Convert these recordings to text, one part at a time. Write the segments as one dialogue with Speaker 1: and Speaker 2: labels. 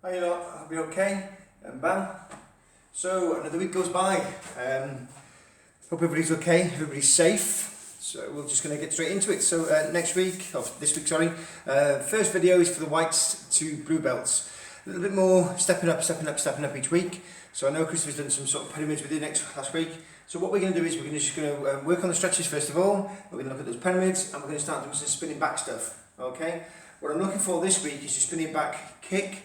Speaker 1: Hi lot, I hope you're okay. Bam. So another week goes by. Hope everybody's okay, everybody's safe. So we're just going to get straight into it. So this week, first video is for the whites to blue belts. A little bit more stepping up each week. So I know Christopher's done some sort of pyramids with you last week. So what we're going to do is we're just going to work on the stretches first of all. We're going to look at those pyramids and we're going to start doing some spinning back stuff. Okay. What I'm looking for this week is a spinning back kick,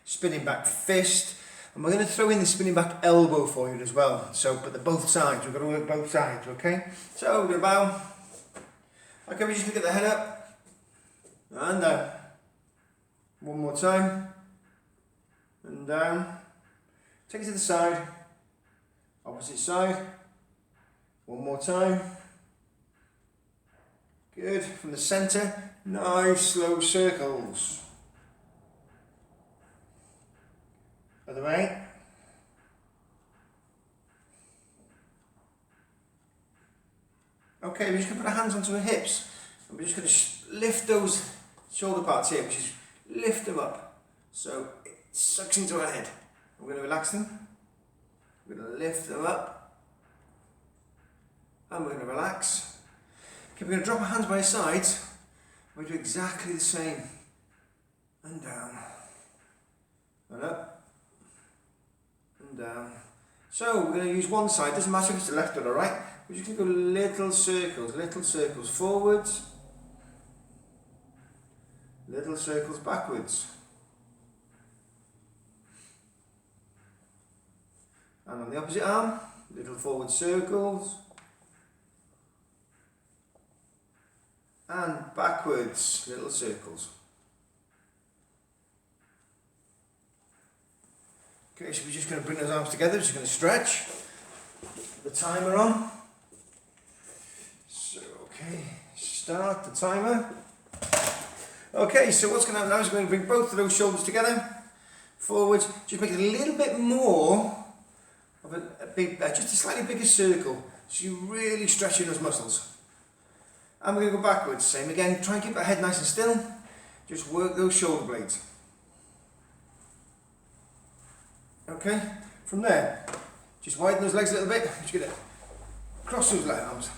Speaker 1: spinning back fist, and we're going to throw in the spinning back elbow for you as well. So, but both sides, we're going to work both sides, okay? So we're going to bow. Okay, we're just going to get the head up and down. One more time, and down. Take it to the side, opposite side. One more time. Good. From the centre, nice slow circles. Other way. Okay, we're just going to put our hands onto our hips. And we're just going to lift those shoulder parts here, which is lift them up. So it sucks into our head. We're going to relax them. We're going to lift them up. And we're going to relax. Okay, we're going to drop our hands by our sides. We're going to do exactly the same. And down. And up. Down. So we're going to use one side, doesn't matter if it's the left or the right, we're just going to go little circles forwards, little circles backwards, and on the opposite arm, little forward circles, and backwards, little circles. Okay, so we're just going to bring those arms together, just going to stretch, the timer on. So, okay, start the timer. Okay, so what's going to happen now is we're going to bring both of those shoulders together, forwards, just make it a little bit more of just a slightly bigger circle, so you're really stretching those muscles. And we're going to go backwards, same again, try and keep our head nice and still, just work those shoulder blades. Okay, from there, just widen those legs a little bit. Just get it. Cross those arms.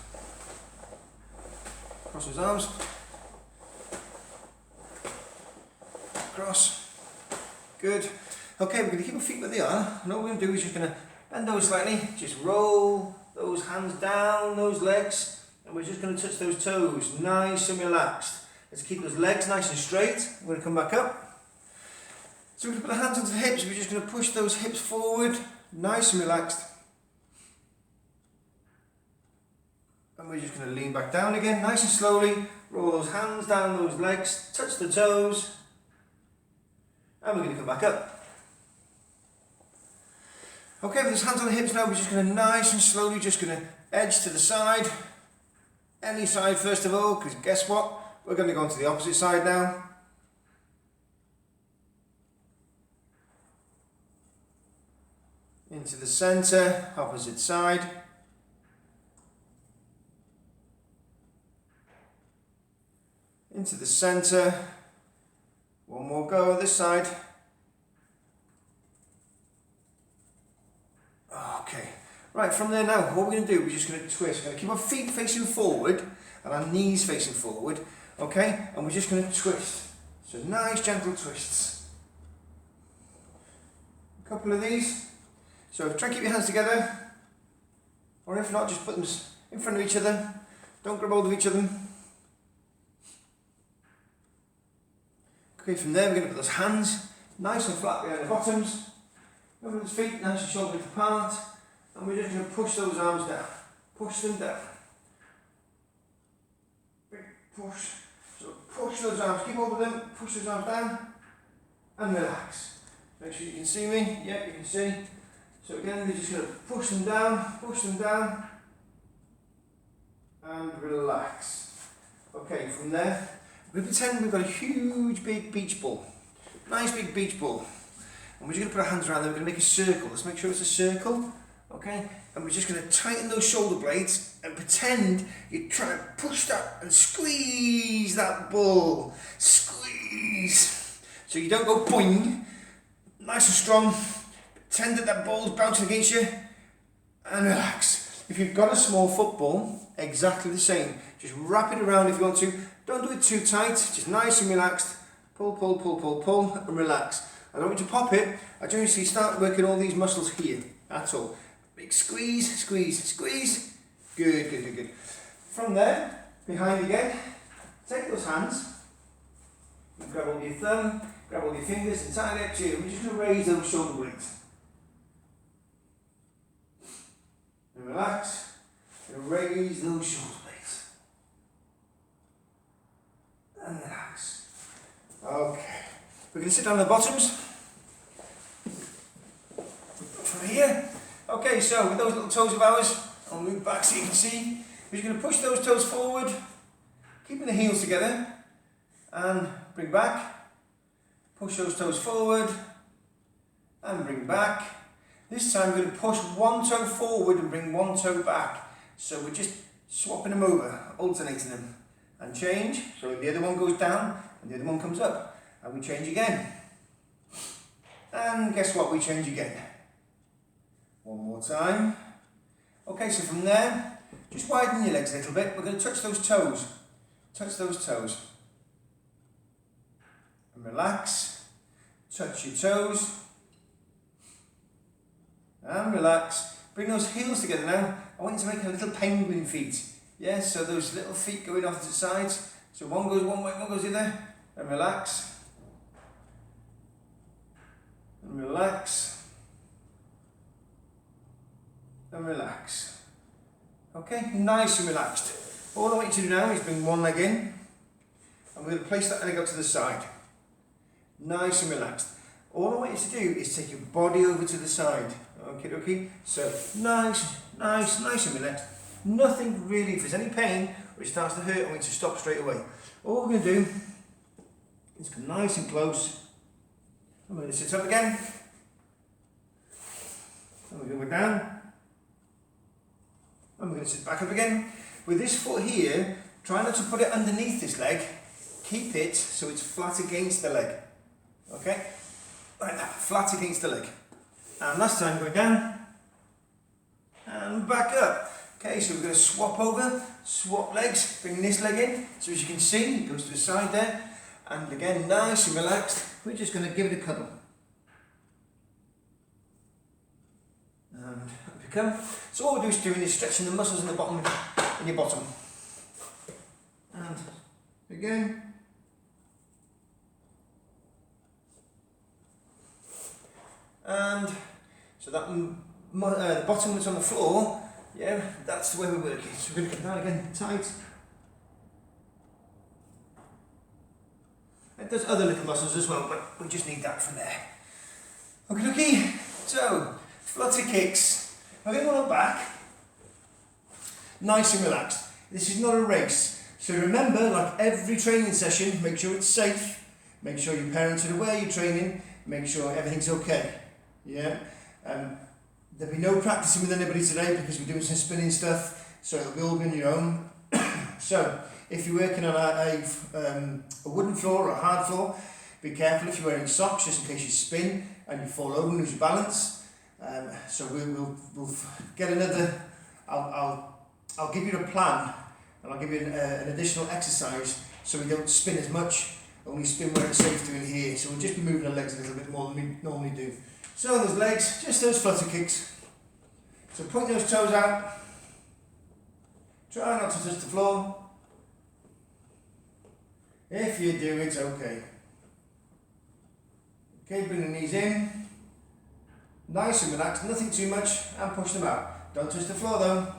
Speaker 1: Cross those arms. Cross. Good. Okay, we're going to keep our feet where they are. And all we're going to do is just going to bend over slightly. Just roll those hands down those legs. And we're just going to touch those toes. Nice and relaxed. Let's keep those legs nice and straight. We're going to come back up. So we're going to put the hands onto the hips, we're just going to push those hips forward, nice and relaxed. And we're just going to lean back down again, nice and slowly, roll those hands down those legs, touch the toes, and we're going to come back up. Okay, with those hands on the hips now, we're just going to nice and slowly, just going to edge to the side, any side first of all, because guess what, we're going to go on to the opposite side now. Into the centre, opposite side. Into the centre. One more go this side. Okay. Right, from there now, what we're going to do, we're just going to twist. We're going to keep our feet facing forward and our knees facing forward. Okay? And we're just going to twist. So nice gentle twists. A couple of these. So try and keep your hands together, or if not, just put them in front of each other. Don't grab hold of each other. Okay, from there we're going to put those hands nice and flat behind the bottoms. Over those feet, nice and shoulder width apart. And we're just going to push those arms down. Push them down. Big push. So push those arms, keep hold of them, push those arms down, and relax. Make sure you can see me. Yep, you can see. So again, we're just going to push them down, and relax. Okay, from there, we pretend we've got a huge big beach ball. Nice big beach ball. And we're just going to put our hands around there, we're going to make a circle. Let's make sure it's a circle, okay? And we're just going to tighten those shoulder blades and pretend you're trying to push that and squeeze that ball. Squeeze. So you don't go boing, nice and strong. Pretend that that ball's bouncing against you, and relax. If you've got a small football, exactly the same. Just wrap it around if you want to. Don't do it too tight, just nice and relaxed. Pull, pull, pull, pull, pull, and relax. I don't want you to pop it. I just want you to start working all these muscles here. That's all. Big squeeze, squeeze, squeeze. Good, good, good, good. From there, behind again, take those hands. Grab all your thumb, grab all your fingers, entirely up to you. We're just going to raise those shoulder blades. And relax, and raise those shoulder blades. And relax. Okay, we're going to sit down on the bottoms. From here. Okay, so with those little toes of ours, I'll move back so you can see. We're just going to push those toes forward, keeping the heels together, and bring back. Push those toes forward, and bring back. This time we're going to push one toe forward and bring one toe back. So we're just swapping them over, alternating them. And change, so the other one goes down and the other one comes up. And we change again. And guess what, we change again. One more time. Okay, so from there, just widen your legs a little bit. We're going to touch those toes. Touch those toes. And relax. Touch your toes. And relax. Bring those heels together now. I want you to make a little penguin feet. Yeah, so those little feet going off to the sides. So one goes one way, one goes the other. And relax. And relax. And relax. Okay, nice and relaxed. All I want you to do now is bring one leg in. I'm going to place that leg up to the side. Nice and relaxed. All I want you to do is take your body over to the side. Okay, okay. So nice, nice, nice and relaxed. Nothing really, if there's any pain or it starts to hurt, I want you to stop straight away. All we're going to do is come nice and close. I'm going to sit up again. And we're going to go down. And we're going to sit back up again. With this foot here, try not to put it underneath this leg. Keep it so it's flat against the leg. Okay? Like that, flat against the leg. And last time, going down. And back up. Okay, so we're going to swap over, swap legs, bring this leg in. So as you can see, it goes to the side there. And again, nice and relaxed. We're just going to give it a cuddle. And up you come. So all we're doing is stretching the muscles in the bottom, in your bottom. And again. And so that the bottom that's on the floor, yeah, that's the way we're working. So we're going to come down again, tight. It does other little muscles as well, but we just need that from there. Okay, okay. So, flutter kicks. I'm going to go on back. Nice and relaxed. This is not a race. So remember, like every training session, make sure it's safe. Make sure your parents are aware you're training. Make sure everything's okay. Yeah. There'll be no practicing with anybody today because we're doing some spinning stuff. So it'll be all on your own. So if you're working on a wooden floor or a hard floor, be careful if you're wearing socks just in case you spin and you fall over and lose your balance. So we'll get another. I'll give you a plan and I'll give you an additional exercise so we don't spin as much. Only spin where it's safe to in here. So we'll just be moving our legs a little bit more than we normally do. So those legs, just those flutter kicks. So point those toes out. Try not to touch the floor. If you do, it's okay. Okay, bring the knees in. Nice and relaxed, nothing too much, and push them out. Don't touch the floor though.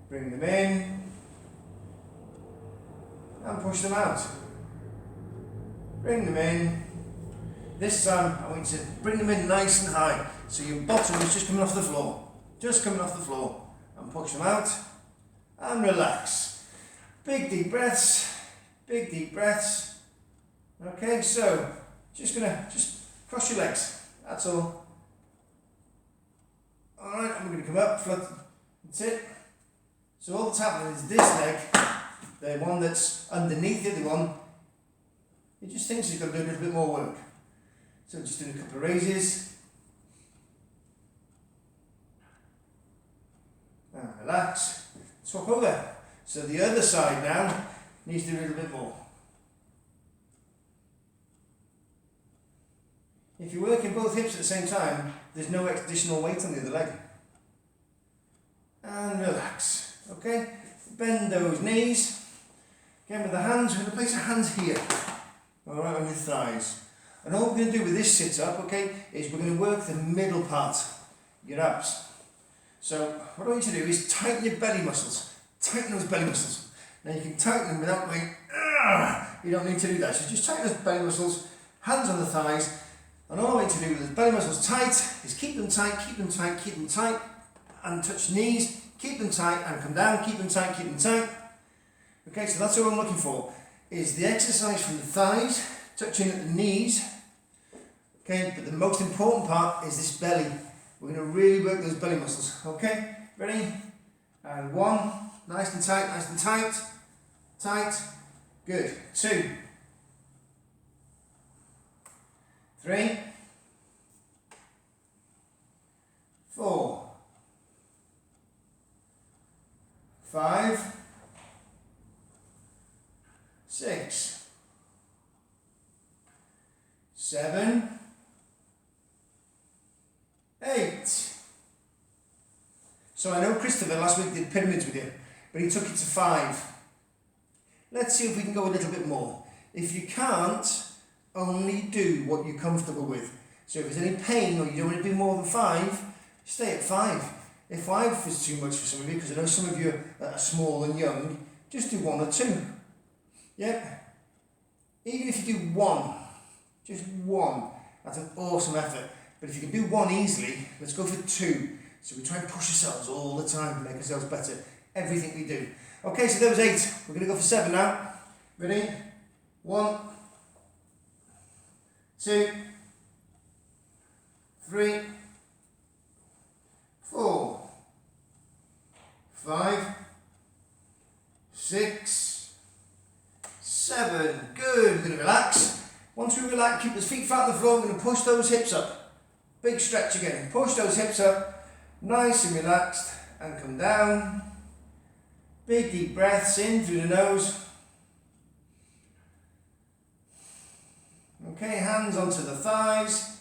Speaker 1: Bring them in. And push them out. Bring them in. This time, I want you to bring them in nice and high. So your bottom is just coming off the floor. Just coming off the floor. And push them out. And relax. Big deep breaths. Big deep breaths. Okay, so just cross your legs. That's all. Alright, and we're going to come up, flat. That's it. So all that's happening is this leg, the one that's underneath it, the one, it just thinks he's got to do a little bit more work. So just doing a couple of raises. And relax. Swap over. So the other side now needs to do a little bit more. If you're working both hips at the same time, there's no additional weight on the other leg. And relax. Okay? Bend those knees. Again with the hands, we're going to place our hands here. Alright, on your thighs. And all we're going to do with this sit-up, okay, is we're going to work the middle part, your abs. So what I want you to do is tighten your belly muscles. Tighten those belly muscles. Now you can tighten them without going, you don't need to do that. So just tighten those belly muscles, hands on the thighs. And all I want you to do with those belly muscles tight is keep them tight, keep them tight, keep them tight. And touch knees, keep them tight and come down, keep them tight, keep them tight. Okay, so that's all I'm looking for, is the exercise from the thighs, touching at the knees. Okay, but the most important part is this belly. We're going to really work those belly muscles. Okay, ready? And 1, nice and tight, tight. Good. 2, 3, 4, 5, 6, 7, 8. So I know Christopher last week did pyramids with you, but he took it to 5. Let's see if we can go a little bit more. If you can't, only do what you're comfortable with. So if there's any pain or you don't want to do more than 5, stay at 5. If 5 is too much for some of you, because I know some of you are small and young, just do 1 or 2. Yep. Even if you do 1, just 1, that's an awesome effort. But if you can do 1 easily, let's go for 2. So we try and push ourselves all the time to make ourselves better. Everything we do. Okay, so there was 8. We're going to go for 7 now. Ready? 1, 2, 3, 4, 5, 6, 7. Good. We're going to relax. Once we relax, keep those feet flat on the floor. We're going to push those hips up. Big stretch again. Push those hips up. Nice and relaxed. And come down. Big deep breaths in through the nose. Okay, hands onto the thighs.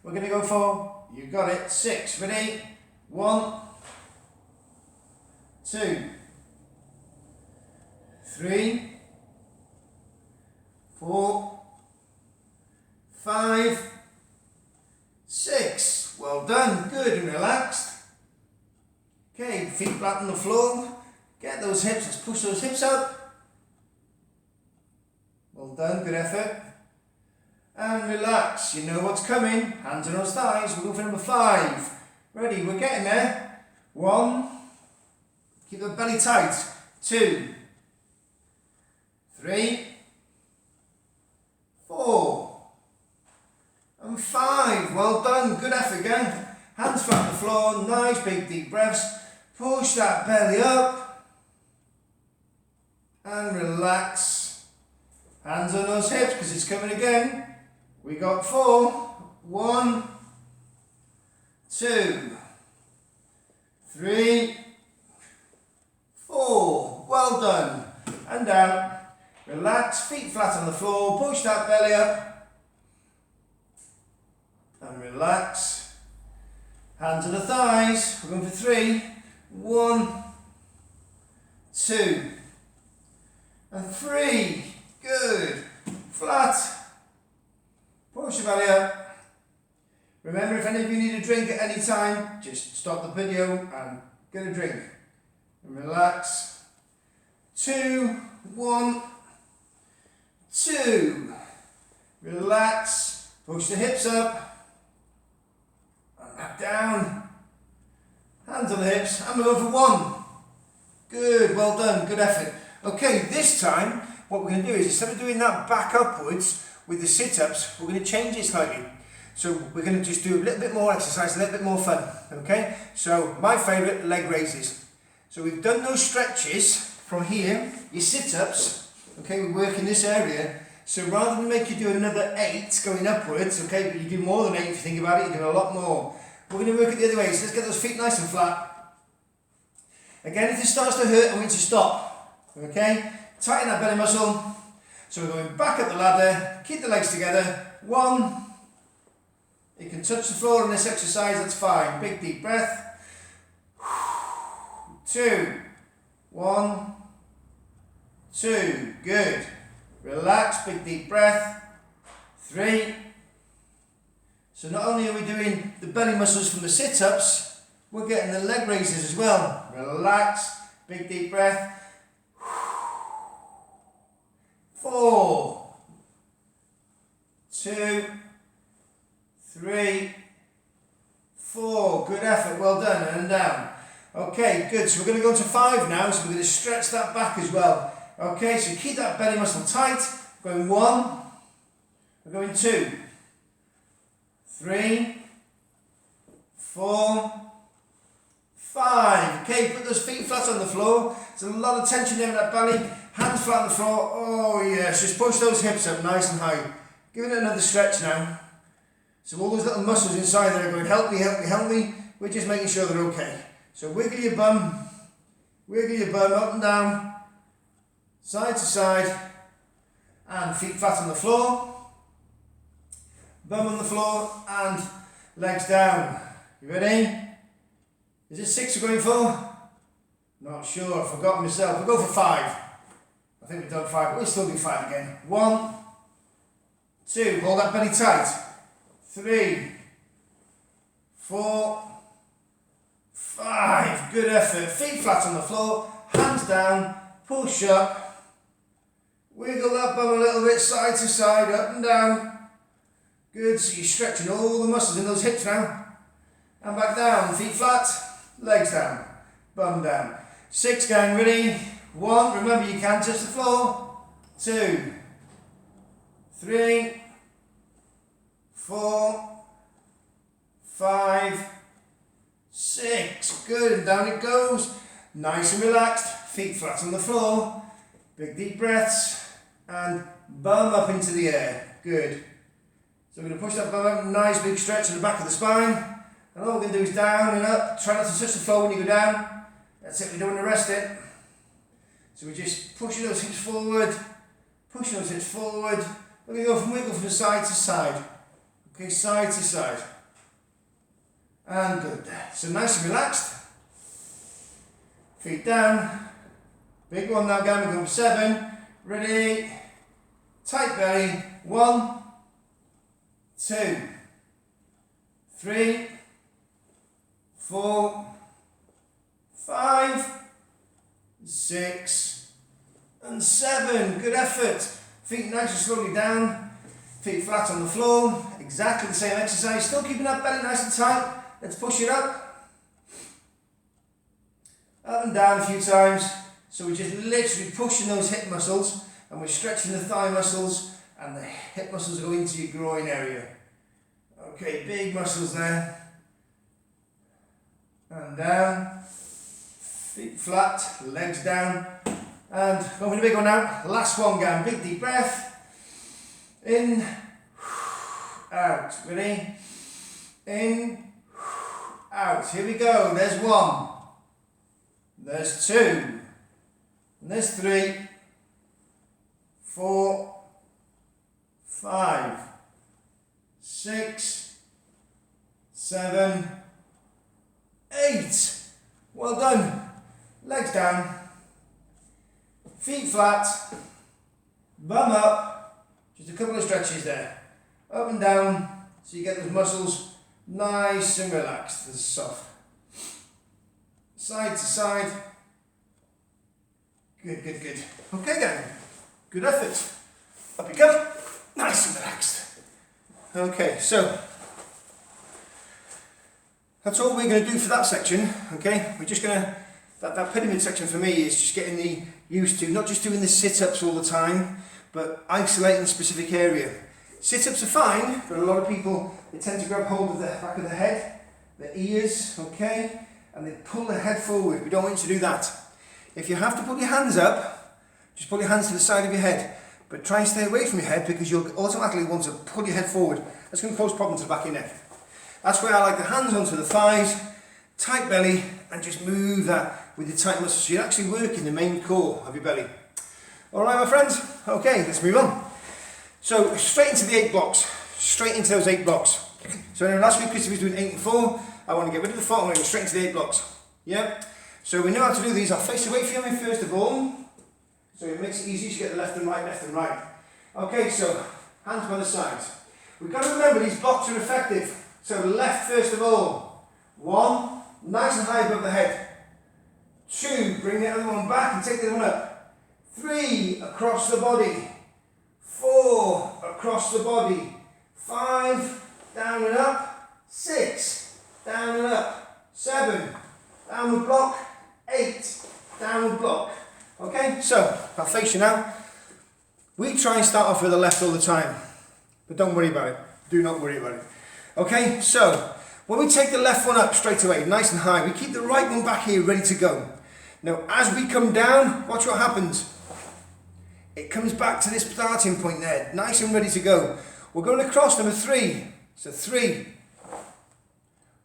Speaker 1: We're going to go for, you got it, 6. Ready? 1, 2, 3, 4, 5, 6. Well done. Good and relaxed. Okay, feet flat on the floor. Get those hips, let's push those hips up. Well done, good effort. And relax, you know what's coming. Hands on those thighs, we'll go for number 5. Ready, we're getting there. 1, keep the belly tight. 2, 3, 4, and 5. Well done, good effort again. Hands flat on the floor, nice big deep breaths. Push that belly up. And relax. Hands on those hips because it's coming again. We got 4. 1, 2, 3, 4. Well done. And down. Relax, feet flat on the floor. Push that belly up. And relax. Hands on the thighs. We're going for 3. 1, 2, and 3. Good. Flat. Push the belly up. Remember, if any of you need a drink at any time, just stop the video and get a drink. And relax. 2, 1, 2. Relax. Push the hips up. And back down. Hands on the hips. And we're going for 1. Good. Well done. Good effort. Okay, this time, what we're going to do is, instead of doing that back upwards with the sit-ups, we're going to change it slightly. So we're going to just do a little bit more exercise, a little bit more fun. Okay? So my favourite, leg raises. So we've done those stretches from here, your sit-ups. Okay, we work in this area. So rather than make you do another 8 going upwards, okay, but you do more than 8 if you think about it, you do a lot more. We're going to work it the other way, so let's get those feet nice and flat. Again, if this starts to hurt, I want you to stop, okay? Tighten that belly muscle. So we're going back up the ladder, keep the legs together. 1, you can touch the floor in this exercise, that's fine. Big deep breath. 2, 1, 2, good. Relax, big deep breath. 3. So not only are we doing the belly muscles from the sit-ups, we're getting the leg raises as well. Relax, big deep breath. 4, 2, 3, 4. Good effort, well done, and down. Okay, good. So we're going to go to 5 now, so we're going to stretch that back as well. Okay, so keep that belly muscle tight. We're going 1, we're going 2, 3, 4, 5. Okay, put those feet flat on the floor. There's a lot of tension there in that belly. Hands flat on the floor. Oh yes, just push those hips up nice and high. Give it another stretch now. So all those little muscles inside there are going, help me, help me, help me. We're just making sure they're okay. So wiggle your bum up and down, side to side, and feet flat on the floor. Bum on the floor and legs down. You ready? Is it 6 we're going for? Not sure, I've forgotten myself. We'll go for 5. I think we've done 5, but we'll still do 5 again. 1, 2, hold that belly tight. 3, 4, 5. Good effort. Feet flat on the floor, hands down, push up. Wiggle that bum a little bit, side to side, up and down. Good, so you're stretching all the muscles in those hips now. And back down, feet flat, legs down, bum down. 6 going, ready? 1, remember you can touch the floor. 2, 3, 4, 5, 6. Good, and down it goes. Nice and relaxed, feet flat on the floor. Big deep breaths, and bum up into the air. Good. So we're going to push that bum up, nice big stretch in the back of the spine. And all we're going to do is down and up. Try not to touch the floor when you go down. That's it, we don't want to rest it. So we're just pushing those hips forward, pushing those hips forward. We're going to go from wiggle from side to side. Okay, side to side. And good. So nice and relaxed. Feet down. Big one now, again, we're going for 7. Ready? Tight belly. 1, 2, 3, 4, 5, 6, and 7. Good effort. Feet nice and slowly down. Feet flat on the floor. Exactly the same exercise. Still keeping that belly nice and tight. Let's push it up. Up and down a few times. So we're just literally pushing those hip muscles, and we're stretching the thigh muscles, and the hip muscles go into your groin area. Okay, big muscles there. And down. Feet flat, legs down. And going for the big one now. Last one, down. Big deep breath. In, out. Ready? In, out. Here we go. There's 1. There's 2. And there's 3. 4. 5. 6. 7. 8. Well done. Legs down. Feet flat. Bum up. Just a couple of stretches there. Up and down. So you get those muscles nice and relaxed and soft. Side to side. Good, good, good. Okay then. Good effort. Up you come. Nice and relaxed. Okay, so that's all we're going to do for that section. Okay, we're just going to, that pyramid section for me is just getting used to not just doing the sit-ups all the time, but isolating a specific area. Sit-ups are fine, but a lot of people, they tend to grab hold of the back of the head, the ears, okay, and they pull the head forward. We don't want you to do that. If you have to put your hands up, just put your hands to the side of your head. but try and stay away from your head because you'll automatically want to pull your head forward. That's going to cause problems to the back of your neck. That's where I like the hands onto the thighs, tight belly, and just move that with your tight muscles. So you're actually working the main core of your belly. All right, my friends? Okay, let's move on. So straight into the 8 blocks. Straight into those 8 blocks. So last week Christopher was doing 8 and 4. I want to get rid of the 4. I'm going to go straight into the 8 blocks. Yeah? So we know how to do these. I'll face away from you first of all. So it makes it easy to get the left and right, left and right. Okay, so hands by the sides. We've got to remember these blocks are effective. So left first of all. 1, nice and high above the head. 2, bring the other one back and take the other one up. 3, across the body. 4, across the body. 5, down and up. 6, down and up. 7, downward block. 8, downward block. Okay, so I'll face you now. We try and start off with the left all the time, but don't worry about it. Do not worry about it. Okay, so when we take the left one up straight away, nice and high, we keep the right one back here ready to go. Now, as we come down, watch what happens. It comes back to this starting point there, nice and ready to go. We're going across number 3. So 3,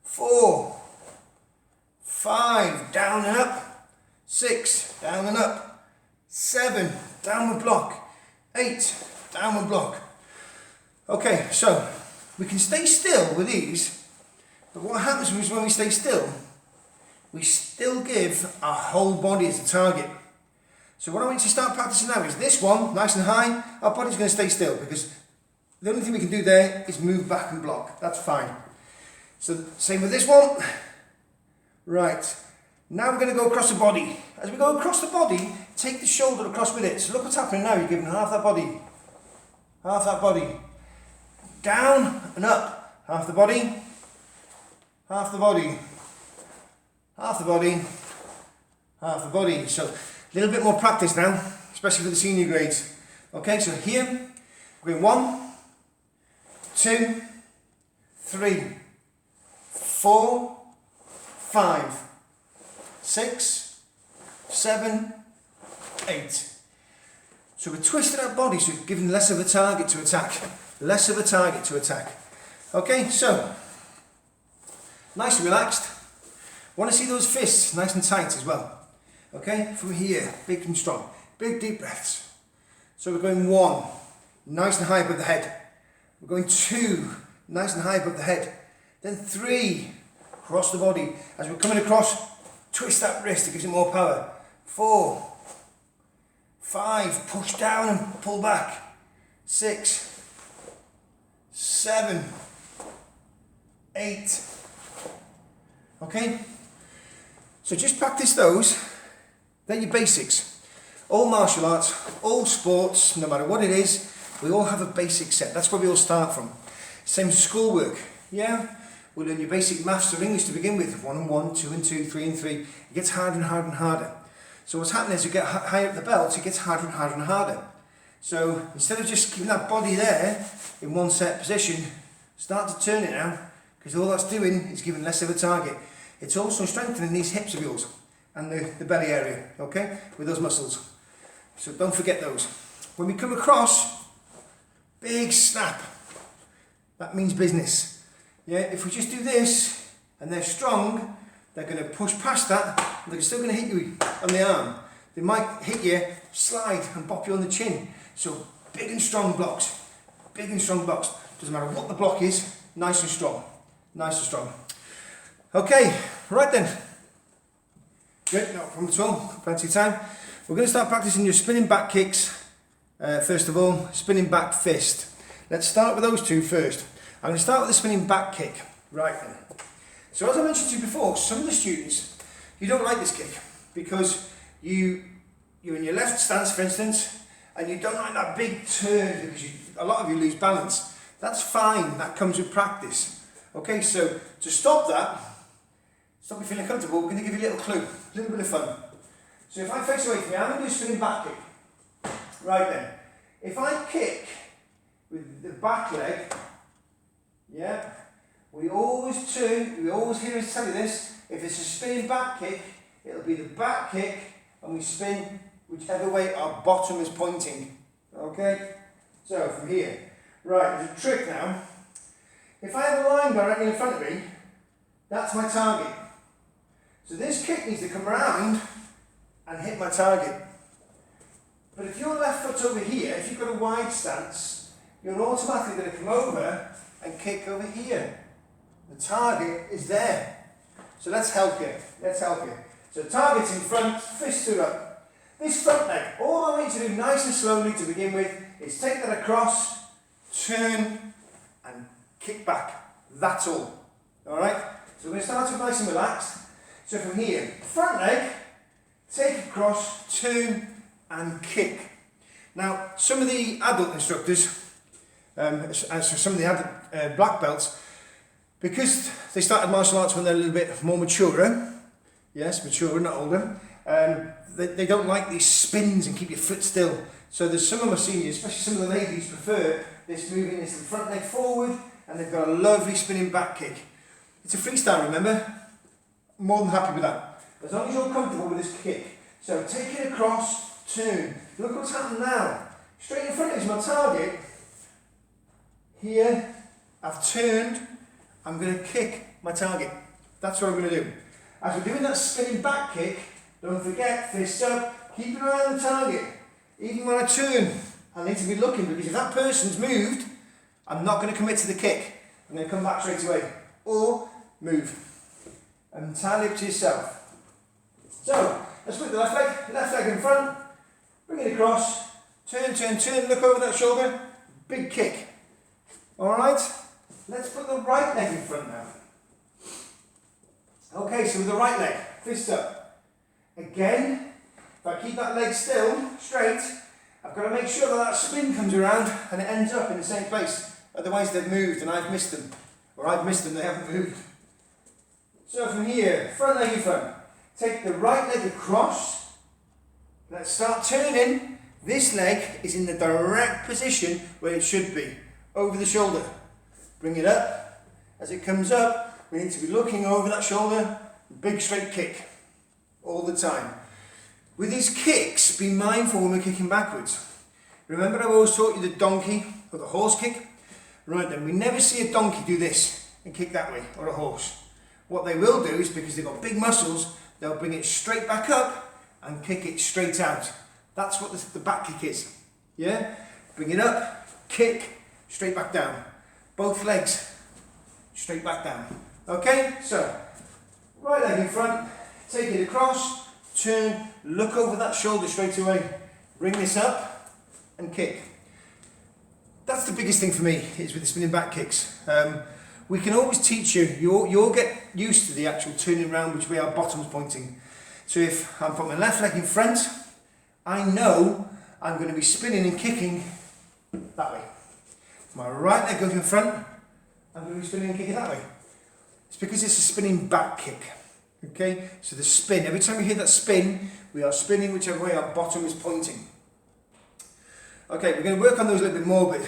Speaker 1: 4, 5, down and up. 6, down and up. 7, downward block. 8, downward block. Okay, so we can stay still with these, but what happens is when we stay still, we still give our whole body as a target. So what I want you to start practicing now is this one, nice and high, our body's going to stay still because the only thing we can do there is move back and block. That's fine. So same with this one. Right. Now we're going to go across the body. As we go across the body, take the shoulder across with it. So look what's happening now. You're giving half that body. Half that body. Down and up. Half the body. Half the body. Half the body. Half the body. So a little bit more practice now, especially for the senior grades. Okay, so here, we're going 1, 2, 3, 4, 5, 6, 7, 8. So we're twisting our body, so we're giving less of a target to attack. Less of a target to attack. Okay, so nice and relaxed. Want to see those fists nice and tight as well. Okay, from here, big and strong. Big deep breaths. So we're going 1, nice and high above the head. We're going 2, nice and high above the head. Then 3, across the body. As we're coming across, twist that wrist, it gives it more power. 4, 5, push down and pull back. 6, 7, 8. Okay? So just practice those. They're your basics. All martial arts, all sports, no matter what it is, we all have a basic set. That's where we all start from. Same schoolwork. Yeah? We learn your basic maths or English to begin with. 1 and 1, 2 and 2, 3 and 3. It gets harder and harder and harder. So what's happening is you get higher up the belt, it gets harder and harder and harder. So instead of just keeping that body there in one set position, start to turn it now, because all that's doing is giving less of a target. It's also strengthening these hips of yours and the belly area, okay, with those muscles. So don't forget those. When we come across, big snap. That means business. Yeah, if we just do this and they're strong, they're going to push past that, and they're still going to hit you on the arm. They might hit you, slide and bop you on the chin. So big and strong blocks. Big and strong blocks. Doesn't matter what the block is, nice and strong. Nice and strong. Okay, right then. Good, no problem at all, plenty of time. We're going to start practicing your spinning back kicks. First of all, spinning back fist. Let's start with those two first. I'm going to start with the spinning back kick. Right then. So as I mentioned to you before, some of the students, you don't like this kick because you're in your left stance, for instance, and you don't like that big turn because a lot of you lose balance. That's fine, that comes with practice. Okay, so to stop that, stop you feeling comfortable, we're going to give you a little clue, a little bit of fun. So if I face away from you, I'm going to do a spinning back kick. Right then, if I kick with the back leg, yeah, we always turn, we always hear us tell you this, if it's a spinning back kick, it'll be the back kick and we spin whichever way our bottom is pointing. Okay. Okay, so from here, right, there's a trick now. If I have a line directly in front of me, that's my target. So this kick needs to come around and hit my target. But if your left foot's over here, if you've got a wide stance, you're automatically going to come over and kick over here. The target is there. So let's help you. Let's help you. So target's in front, fists are up. This front leg, all I want you to do nice and slowly to begin with is take that across, turn and kick back. That's all. Alright? So we're going to start off nice and relaxed. So from here, front leg, take across, turn and kick. Now, some of the adult instructors, some of the adult black belts, because they started martial arts when they're a little bit more mature, yes, mature, not older, they don't like these spins and keep your foot still. So there's some of my seniors, especially some of the ladies, prefer this moving this front leg forward and they've got a lovely spinning back kick. It's a freestyle, remember? More than happy with that. As long as you're comfortable with this kick. So take it across, turn. Look what's happened now. Straight in front is my target. Here, I've turned. I'm going to kick my target. That's what I'm going to do. As we're doing that spinning back kick, don't forget, fists up, keep an eye on the target. Even when I turn, I need to be looking because if that person's moved, I'm not going to commit to the kick. I'm going to come back straight away. Or move. Entirely up to yourself. So, let's put the left leg in front, bring it across, turn, turn, turn, look over that shoulder, big kick. Alright? Let's put the right leg in front now. Okay, so with the right leg, fist up. Again, if I keep that leg still, straight, I've got to make sure that that spin comes around and it ends up in the same place. Otherwise they've moved and I've missed them. Or I've missed them, they haven't moved. So from here, front leg in front. Take the right leg across. Let's start turning. This leg is in the direct position where it should be. Over the shoulder. Bring it up. As it comes up, we need to be looking over that shoulder. Big straight kick. All the time. With these kicks, be mindful when we're kicking backwards. Remember I always taught you the donkey or the horse kick? Right then, we never see a donkey do this and kick that way, or a horse. What they will do is, because they've got big muscles, they'll bring it straight back up and kick it straight out. That's what the back kick is. Yeah? Bring it up, kick, straight back down. Both legs, straight back down. Okay? So, right leg in front, take it across, turn, look over that shoulder straight away. Bring this up and kick. That's the biggest thing for me, is with the spinning back kicks. We can always teach you, you'll get used to the actual turning around which way our bottom's pointing. So if I'm putting my left leg in front, I know I'm going to be spinning and kicking that way. If my right leg goes in front, I'm going to be spinning and kicking that way. It's because it's a spinning back kick. Okay, so the spin, every time we hear that spin, we are spinning whichever way our bottom is pointing. Okay, we're going to work on those a little bit more, but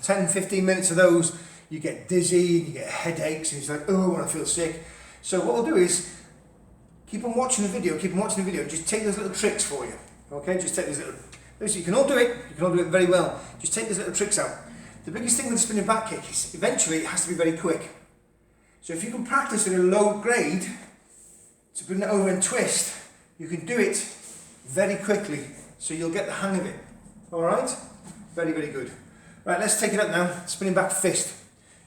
Speaker 1: 10-15 minutes of those, you get dizzy, you get headaches, and it's like, oh, I want to feel sick. So what we'll do is, keep on watching the video, just take those little tricks for you. Okay, just take these little, you can all do it, very well. Just take these little tricks out. The biggest thing with the spinning back kick is, eventually, it has to be very quick. So if you can practice at a low grade, to bring it over and twist, you can do it very quickly, so you'll get the hang of it. Alright? Very, very good. Right, let's take it up now. Spinning back fist.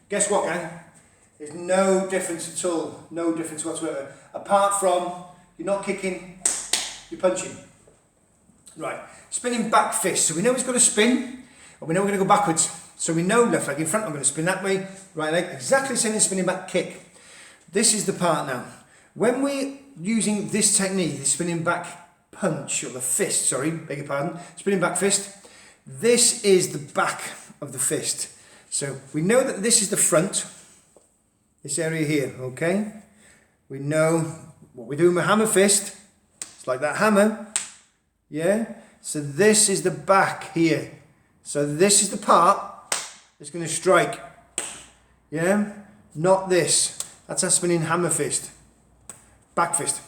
Speaker 1: Guess what, gang? There's no difference at all. No difference whatsoever. Apart from, you're not kicking, you're punching. Right, spinning back fist. So we know it's got to spin, and we know we're going to go backwards. So we know left leg in front, I'm going to spin that way. Right leg, exactly the same as spinning back kick. This is the part now. When we're using this technique, the spinning back punch, or the fist, sorry, beg your pardon, spinning back fist, this is the back of the fist. So we know that this is the front, this area here, okay? We know what we're doing with hammer fist, it's like that hammer, yeah? So this is the back here. So this is the part that's going to strike, yeah? Not this, that's a spinning hammer fist, back fist.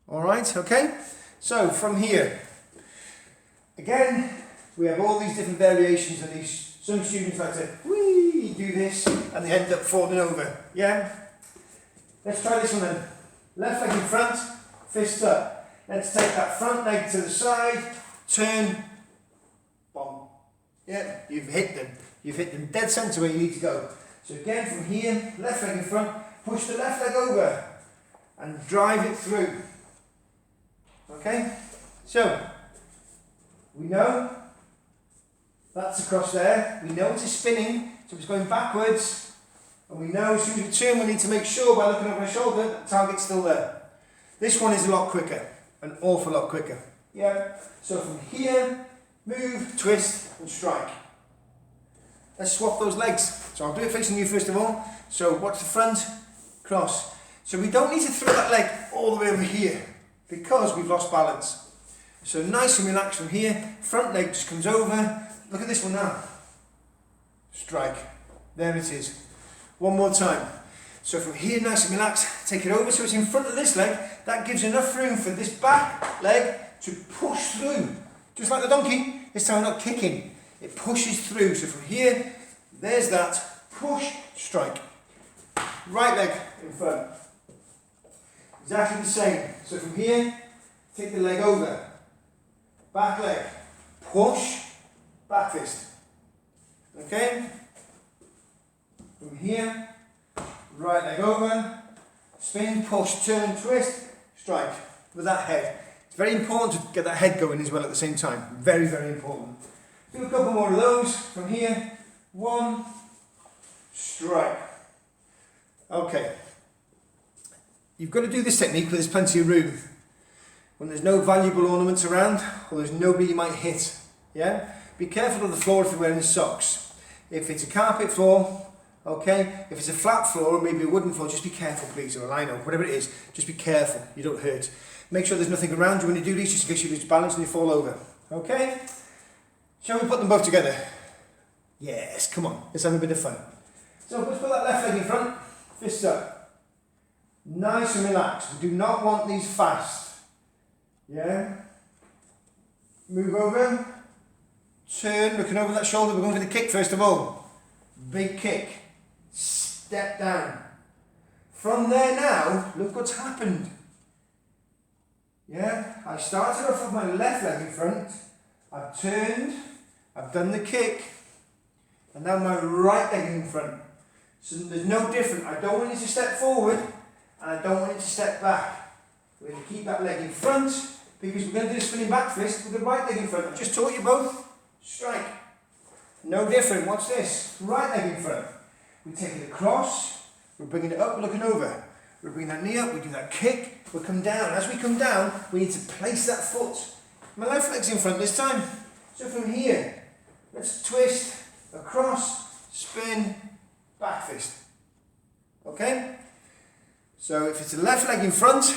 Speaker 1: All right, okay? So from here, again, we have all these different variations, and some students like to whee, do this and they end up falling over. Yeah? Let's try this one then. Left leg in front, fist up. Let's take that front leg to the side, turn, bomb. Yeah, you've hit them. You've hit them dead centre where you need to go. So again, from here, left leg in front, push the left leg over and drive it through. Okay? So, we know that's across there. We know it's spinning, so it's going backwards. And we know as soon as we turn, we need to make sure by looking over our shoulder that the target's still there. This one is a lot quicker, an awful lot quicker. Yeah? So from here, move, twist, and strike. Let's swap those legs. So I'll do it facing you first of all. So watch the front, cross. So we don't need to throw that leg all the way over here because we've lost balance. So nice and relaxed from here. Front leg just comes over. Look at this one now. Strike. There it is. One more time. So from here, nice and relaxed. Take it over so it's in front of this leg. That gives enough room for this back leg to push through. Just like the donkey. This time we're not kicking. It pushes through. So from here, there's that. Push, strike. Right leg in front. Exactly the same. So from here, take the leg over. Back leg. Push, back fist. Okay? From here, right leg over. Spin, push, turn, twist, strike. With that head. It's very important to get that head going as well at the same time. Very, very important. Do a couple more of those. From here, one, strike. Okay. You've got to do this technique where there's plenty of room. When there's no valuable ornaments around, or there's nobody you might hit. Yeah? Be careful of the floor if you're wearing socks. If it's a carpet floor, okay? If it's a flat floor, or maybe a wooden floor, just be careful please, or a lino, whatever it is, just be careful, you don't hurt. Make sure there's nothing around you when you do these, just in case you lose balance and you fall over. Okay? Shall we put them both together? Yes, come on, let's have a bit of fun. So let's put that left leg in front, fists up. Nice and relaxed. We do not want these fast. Yeah? Move over. Turn, looking over that shoulder. We're going for the kick first of all. Big kick. Step down. From there now, look what's happened. Yeah? I started off with my left leg in front. I've turned. I've done the kick. And now my right leg in front. So there's no different. I don't want you to step forward. And I don't want you to step back. We're going to keep that leg in front because we're going to do the spinning back fist with the right leg in front. I've just taught you both. Strike. No different. Watch this. Right leg in front. We take it across. We're bringing it up. We're looking over. We're bringing that knee up. We do that kick. We come down. As we come down, we need to place that foot. My left leg's in front this time. So from here, let's twist, across, spin, back fist. Okay? So if it's a left leg in front,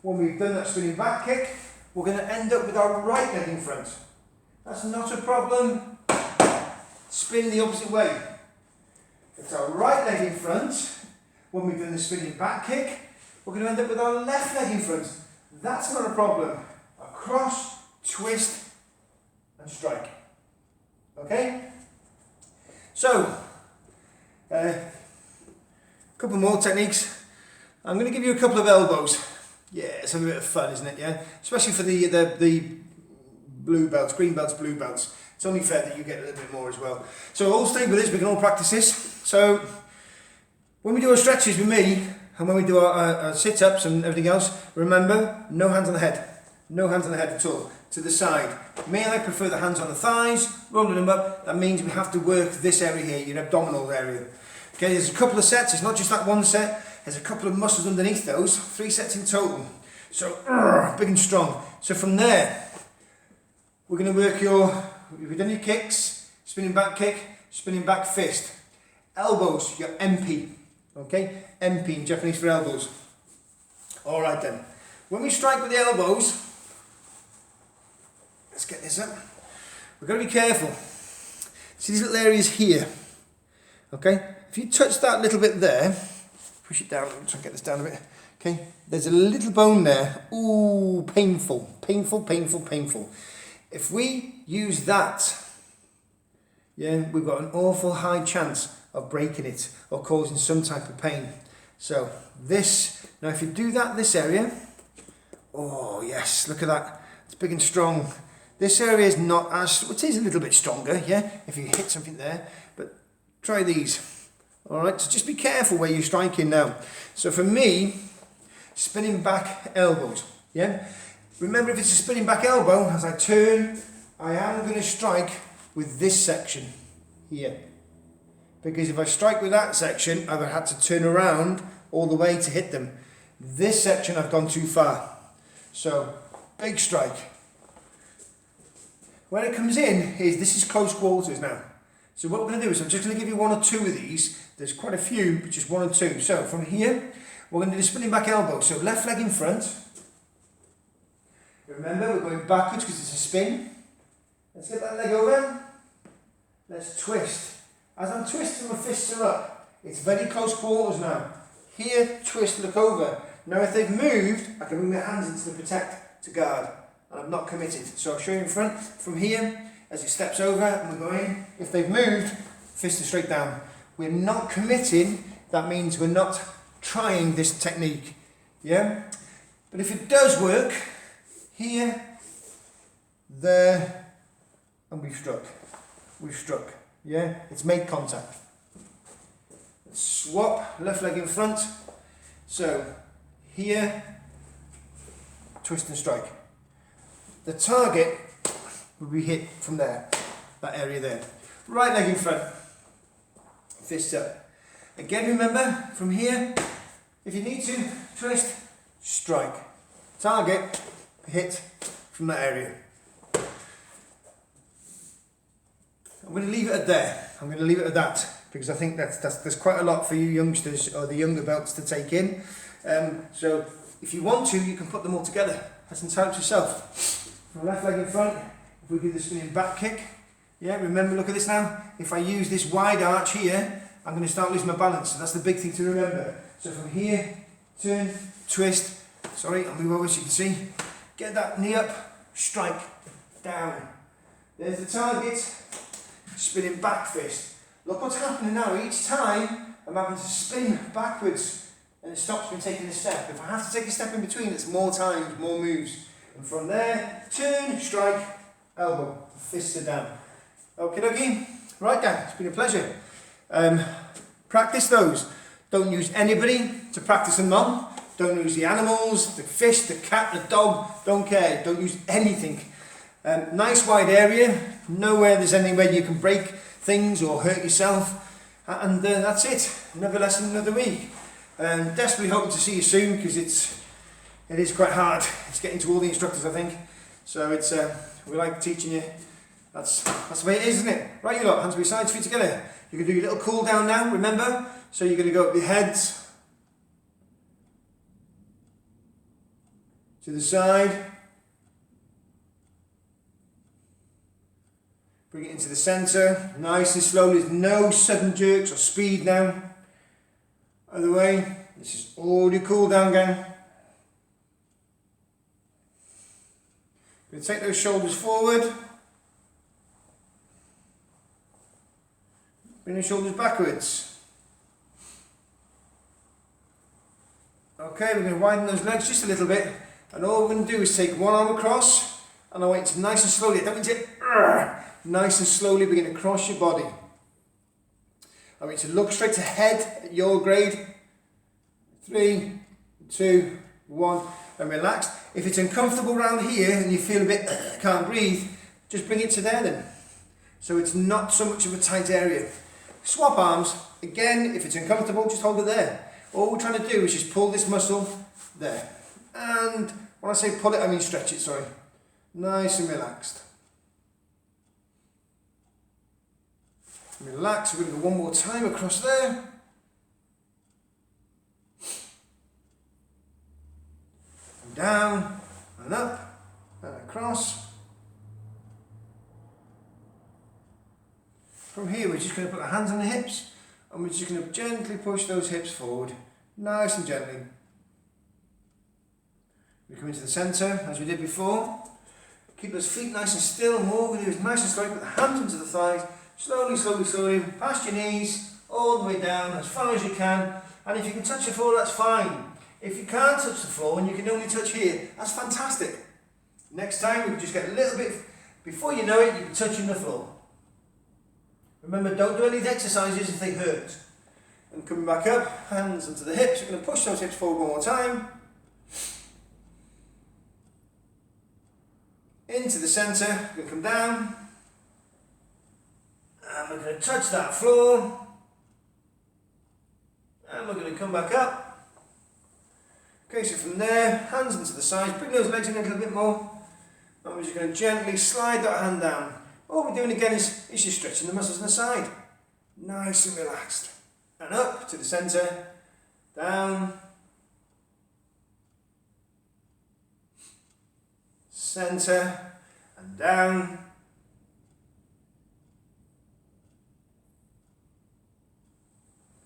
Speaker 1: when we've done that spinning back kick, we're going to end up with our right leg in front. That's not a problem. Spin the opposite way. If it's our right leg in front, when we've done the spinning back kick, we're going to end up with our left leg in front. That's not a problem. Across, twist, and strike. Okay? So, a couple more techniques. I'm going to give you a couple of elbows. Yeah, it's a bit of fun, isn't it? Yeah, especially for the blue belts, green belts, blue belts. It's only fair that you get a little bit more as well. So all stay with us. We can all practice this. So when we do our stretches with me, and when we do our sit-ups and everything else, remember, no hands on the head. No hands on the head at all. To the side. Me, I prefer the hands on the thighs, rolling them up. That means we have to work this area here, your abdominal area. Okay, there's a couple of sets. It's not just that one set. There's a couple of muscles underneath those, 3 sets in total. So, big and strong. So from there, we're going to work you've done your kicks, spinning back kick, spinning back fist. Elbows, your MP. Okay, MP in Japanese for elbows. Alright then. When we strike with the elbows, let's get this up. We've got to be careful. See these little areas here? Okay, if you touch that little bit there, push it down, try and get this down a bit. Okay, there's a little bone there. Ooh, painful, painful, painful, painful. If we use that, yeah, we've got an awful high chance of breaking it or causing some type of pain. So this, now if you do that, this area, oh yes, look at that, it's big and strong. This area is not as, it is a little bit stronger, yeah, if you hit something there, but try these. Alright, so just be careful where you're striking now. So for me, spinning back elbows, yeah. Remember, if it's a spinning back elbow, as I turn, I am going to strike with this section here. Because if I strike with that section, I've had to turn around all the way to hit them. This section I've gone too far. So, big strike. When it comes in, this is close quarters now. So what we're going to do is I'm just going to give you one or two of these. There's quite a few, but just one or two. So from here, we're going to do the spinning back elbow. So left leg in front. Remember, we're going backwards because it's a spin. Let's get that leg over. Let's twist. As I'm twisting, my fists are up. It's very close quarters now. Here, twist, look over. Now if they've moved, I can bring my hands into the protect to guard. And I'm not committed. So I'll show you in front. From here, as it steps over and we're going, if they've moved, fist are straight down. We're not committing, that means we're not trying this technique. Yeah? But if it does work, here, there, and we've struck. We've struck. Yeah? It's made contact. Swap, left leg in front. So, here, twist and strike. The target will be hit from there, that area there. Right leg in front, fist up. Again, remember, from here, if you need to, twist, strike. Target, hit from that area. I'm going to leave it at there. I'm going to leave it at that because I think there's quite a lot for you youngsters or the younger belts to take in. So if you want to, you can put them all together. That's entirely to yourself. Left leg in front. If we do the spinning back kick, yeah, remember, look at this now. If I use this wide arch here, I'm going to start losing my balance. So that's the big thing to remember. So from here, turn, twist. Sorry, I'll move over so you can see. Get that knee up, strike, down. There's the target. Spinning back fist. Look what's happening now. Each time I'm having to spin backwards and it stops me taking a step. If I have to take a step in between, it's more times, more moves. And from there, turn, strike, elbow, fists are down. Okie dokie. Right, Dan, it's been a pleasure. Practice those. Don't use anybody to practice them on. Don't use the animals, the fish, the cat, the dog. Don't care. Don't use anything. Nice wide area. Nowhere there's anywhere you can break things or hurt yourself. And that's it. Another lesson, another week. Desperately hoping to see you soon because it is quite hard. It's getting to all the instructors, I think. So it's we like teaching you. That's the way it is, isn't it? Right, you lot, hands by your sides, feet together. You can do your little cool down now, remember? So you're going to go up your heads to the side. Bring it into the centre, nice and slowly. There's no sudden jerks or speed now. Other way. This is all your cool down gang. Going to take those shoulders forward. Bring the shoulders backwards. Okay, we're going to widen those legs just a little bit. And all we're going to do is take one arm across. And I want you to nice and slowly, I don't mean to, nice and slowly begin to cross your body. I want you to look straight ahead at your grade. 3, 2, 1, and relax. If it's uncomfortable around here and you feel a bit can't breathe, just bring it to there then. So it's not so much of a tight area. Swap arms. Again, if it's uncomfortable, just hold it there. All we're trying to do is just pull this muscle there. And when I say pull it, I mean stretch it, sorry. Nice and relaxed. Relax, we're going to go one more time across there. And down, and up, and across. From here we're just going to put our hands on the hips and we're just going to gently push those hips forward, nice and gently. We come into the centre as we did before. Keep those feet nice and still, and what we're going to do is nice and slowly put the hands into the thighs, slowly, slowly, slowly, past your knees, all the way down, as far as you can, and if you can touch the floor, that's fine. If you can't touch the floor and you can only touch here, that's fantastic. Next time, we can just get a little bit, before you know it, you'll be touching the floor. Remember, don't do any of the exercises if they hurt. And coming back up, hands into the hips, we're going to push those hips forward one more time. Into the centre, we're going to come down. And we're going to touch that floor. And we're going to come back up. Okay, so from there, hands into the sides, bring those legs in a little bit more. And we're just going to gently slide that hand down. All we're doing again is just stretching the muscles on the side. Nice and relaxed. And up to the centre, down, centre, and down,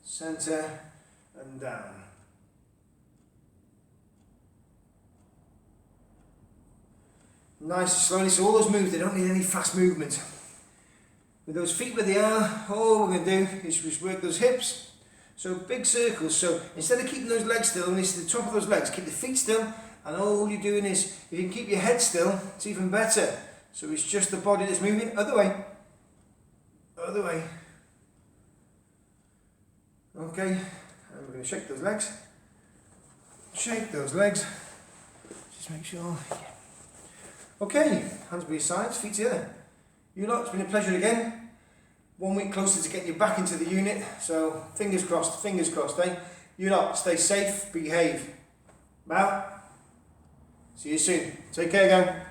Speaker 1: centre, and down. Nice and slowly, so all those moves, they don't need any fast movement. With those feet where they are, all we're going to do is just work those hips. So big circles, so instead of keeping those legs still, and it's the top of those legs, keep the feet still, and all you're doing is, if you can keep your head still, it's even better. So it's just the body that's moving, other way, other way. Okay, and we're going to shake those legs, just make sure. Okay, hands by your sides, feet together. You lot, it's been a pleasure again. 1 week closer to getting you back into the unit, so fingers crossed, eh? You lot, stay safe, behave. Bow. See you soon. Take care, gang.